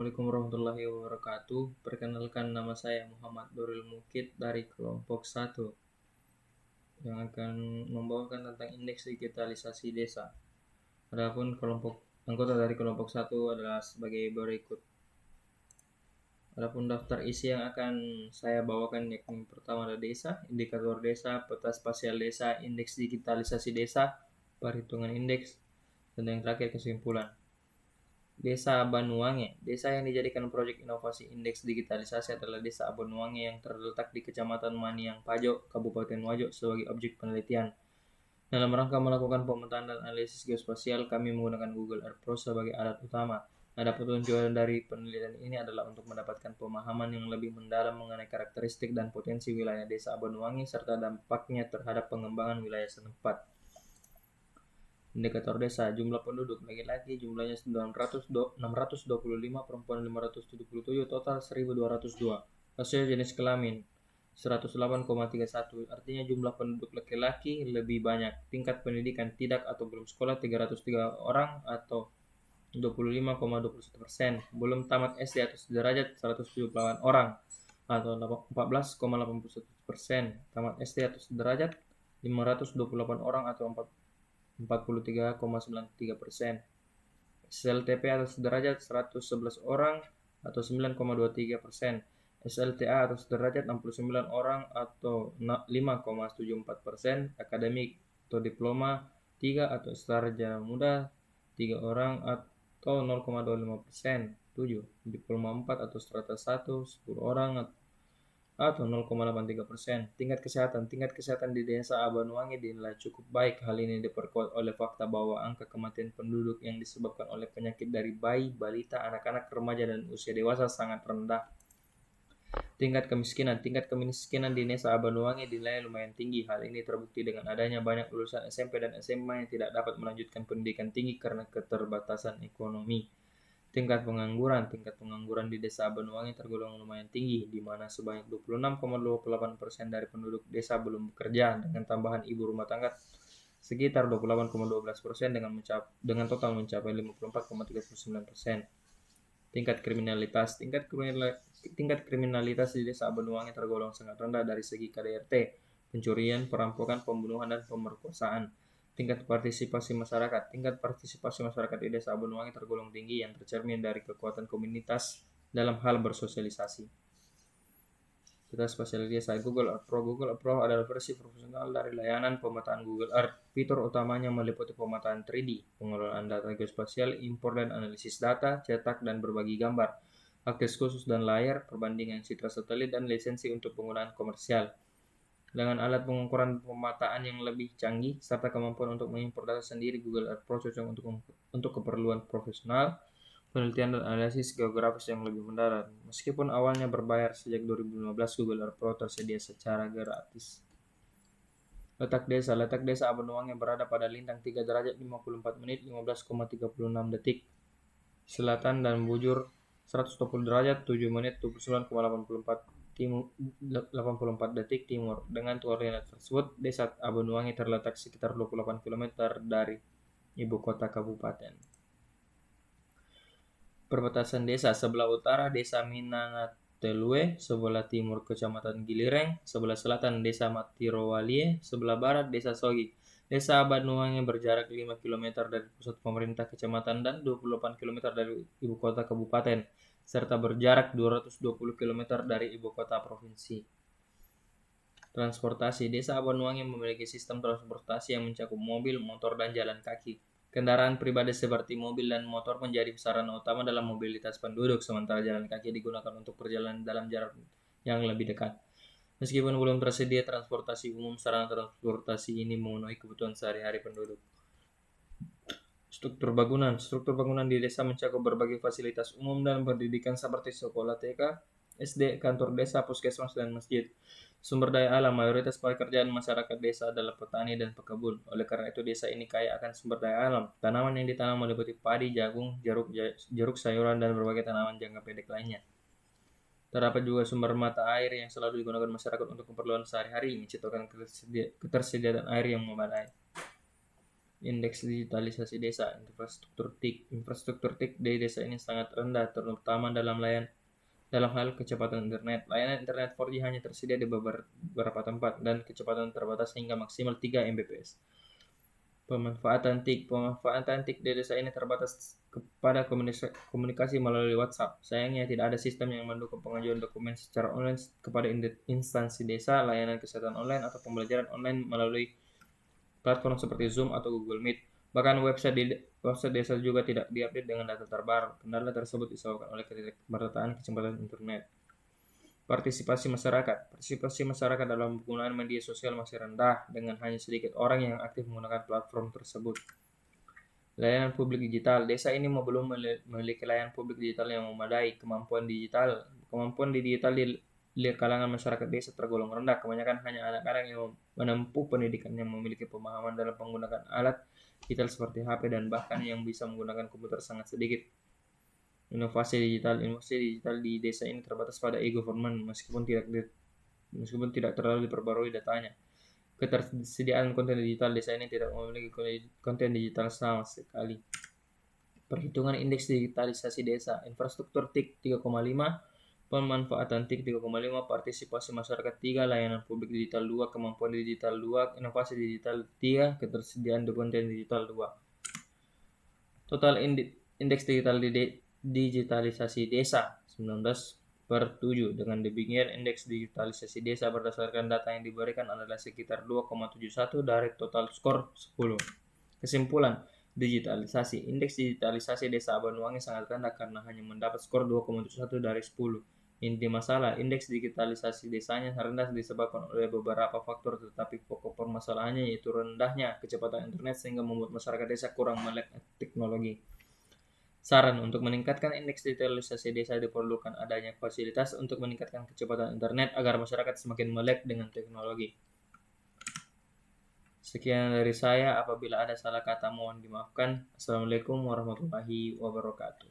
Assalamualaikum warahmatullahi wabarakatuh. Perkenalkan, nama saya Muhammad Doril Mukid dari kelompok 1 yang akan membawakan tentang indeks digitalisasi desa. Adapun kelompok anggota dari kelompok 1 adalah sebagai berikut. Adapun daftar isi yang akan saya bawakan yakni pertama ada desa, indikator desa, peta spasial desa, indeks digitalisasi desa, perhitungan indeks, dan yang terakhir kesimpulan. Desa Banuange. Desa yang dijadikan proyek inovasi indeks digitalisasi adalah Desa Banuange yang terletak di Kecamatan Maniang Pajo, Kabupaten Wajo sebagai objek penelitian. Dalam rangka melakukan pemetaan dan analisis geospasial, kami menggunakan Google Earth Pro sebagai alat utama. Adapun tujuan dari penelitian ini adalah untuk mendapatkan pemahaman yang lebih mendalam mengenai karakteristik dan potensi wilayah Desa Banuange serta dampaknya terhadap pengembangan wilayah setempat. Indikator desa, jumlah penduduk laki-laki jumlahnya 625, perempuan 577, total 1202. Rasio jenis kelamin 108,31, artinya jumlah penduduk laki-laki lebih banyak. Tingkat pendidikan tidak atau belum sekolah 303 orang atau 25,21%. Belum tamat SD atau sederajat 178 orang atau 14,81%. Tamat SD atau sederajat 528 orang atau 43,93%. SLTP atau sederajat 111 orang atau 9,23%. SLTA atau sederajat 69 orang atau 5,74%. Akademik atau diploma 3 atau sarjana muda 3 orang atau 0,25%. 7. Diploma 4 atau strata 1 10 orang atau 0,83%. Tingkat kesehatan di desa Banuange dinilai cukup baik. Hal ini diperkuat oleh fakta bahwa angka kematian penduduk yang disebabkan oleh penyakit dari bayi, balita, anak-anak, remaja, dan usia dewasa sangat rendah. Tingkat kemiskinan di desa Banuange dinilai lumayan tinggi. Hal ini terbukti dengan adanya banyak lulusan SMP dan SMA yang tidak dapat melanjutkan pendidikan tinggi karena keterbatasan ekonomi. Tingkat pengangguran di desa Banuange tergolong lumayan tinggi, di mana sebanyak 26,28% dari penduduk desa belum bekerja, dengan tambahan ibu rumah tangga sekitar 28,12% dengan total mencapai 54,39%. Tingkat kriminalitas di desa Banuange tergolong sangat rendah dari segi KDRT, pencurian, perampokan, pembunuhan, dan pemerkosaan. Tingkat partisipasi masyarakat di desa Banuange tergolong tinggi yang tercermin dari kekuatan komunitas dalam hal bersosialisasi. Peta spasial desa Google Earth Pro. Google Earth Pro adalah versi profesional dari layanan pemetaan Google Earth. Fitur utamanya meliputi pemetaan 3D, pengelolaan data geospasial, impor dan analisis data, cetak dan berbagi gambar, akses khusus dan layar, perbandingan citra satelit, dan lisensi untuk penggunaan komersial. Dengan alat pengukuran pemetaan yang lebih canggih serta kemampuan untuk mengimpor data sendiri, Google Earth Pro cocok untuk keperluan profesional, penelitian dan analisis geografis yang lebih mendalam. Meskipun awalnya berbayar, sejak 2015 Google Earth Pro tersedia secara gratis. Letak desa Banuange berada pada lintang 3 derajat 54 menit 15,36 detik selatan dan bujur 120 derajat 7 menit 29,84 detik timur. Dengan koordinat tersebut, desa Banuange terletak sekitar 28 km dari ibu kota kabupaten. Perbatasan desa, sebelah utara desa Minangatelue, sebelah timur kecamatan Gilireng, sebelah selatan desa Matirowalie, sebelah barat desa Sogi. Desa Banuange berjarak 5 km dari pusat pemerintah kecamatan dan 28 km dari ibu kota kabupaten, serta berjarak 220 km dari ibu kota provinsi. Transportasi, desa Banuange memiliki sistem transportasi yang mencakup mobil, motor, dan jalan kaki. Kendaraan pribadi seperti mobil dan motor menjadi sarana utama dalam mobilitas penduduk, sementara jalan kaki digunakan untuk perjalanan dalam jarak yang lebih dekat. Meskipun belum tersedia transportasi umum, sarana transportasi ini memenuhi kebutuhan sehari-hari penduduk. Struktur bangunan di desa mencakup berbagai fasilitas umum dan pendidikan seperti sekolah TK, SD, kantor desa, puskesmas, dan masjid. Sumber daya alam, mayoritas pekerjaan masyarakat desa adalah petani dan pekebun. Oleh karena itu, desa ini kaya akan sumber daya alam. Tanaman yang ditanam meliputi padi, jagung, jeruk, sayuran, dan berbagai tanaman jangka pendek lainnya. Terdapat juga sumber mata air yang selalu digunakan masyarakat untuk keperluan sehari-hari, menciptakan ketersediaan air yang memadai. Indeks digitalisasi desa, infrastruktur TIK. Infrastruktur TIK di desa ini sangat rendah, terutama dalam hal kecepatan internet. Layanan internet 4G hanya tersedia di beberapa tempat dan kecepatan terbatas hingga maksimal 3 Mbps. Pemanfaatan TIK di desa ini terbatas kepada komunikasi melalui WhatsApp. Sayangnya tidak ada sistem yang mendukung pengajuan dokumen secara online kepada instansi desa, layanan kesehatan online, atau pembelajaran online melalui platform seperti Zoom atau Google Meet. Bahkan website desa juga tidak diupdate dengan data terbaru. Kendala tersebut disebabkan oleh ketidakmerataan kecepatan internet. Partisipasi masyarakat dalam penggunaan media sosial masih rendah, dengan hanya sedikit orang yang aktif menggunakan platform tersebut. Layanan publik digital. Desa ini belum memiliki layanan publik digital yang memadai. Kemampuan digital di kalangan masyarakat desa tergolong rendah. Kebanyakan hanya anak-anak yang menempuh pendidikan yang memiliki pemahaman dalam penggunaan alat digital seperti HP, dan bahkan yang bisa menggunakan komputer sangat sedikit. Inovasi digital di desa ini terbatas pada e-government, meskipun tidak terlalu diperbarui datanya. Ketersediaan konten digital desa ini tidak memiliki konten digital sama sekali. Perhitungan indeks digitalisasi desa. Infrastruktur TIK 3,5, pemanfaatan TIK 3,5, partisipasi masyarakat 3, layanan publik digital 2, kemampuan digital 2, inovasi digital 3, ketersediaan konten digital 2. Total indeks digitalisasi desa 19/7. Dengan demikian, indeks digitalisasi desa berdasarkan data yang diberikan adalah sekitar 2,71 dari total skor 10. Kesimpulan, indeks digitalisasi desa Banyuwangi sangat rendah karena hanya mendapat skor 2,71 dari 10. Inti masalah, indeks digitalisasi desanya rendah disebabkan oleh beberapa faktor, tetapi pokok permasalahannya yaitu rendahnya kecepatan internet sehingga membuat masyarakat desa kurang melek teknologi. Saran untuk meningkatkan indeks digitalisasi desa diperlukan adanya fasilitas untuk meningkatkan kecepatan internet agar masyarakat semakin melek dengan teknologi. Sekian dari saya, apabila ada salah kata mohon dimaafkan. Assalamualaikum warahmatullahi wabarakatuh.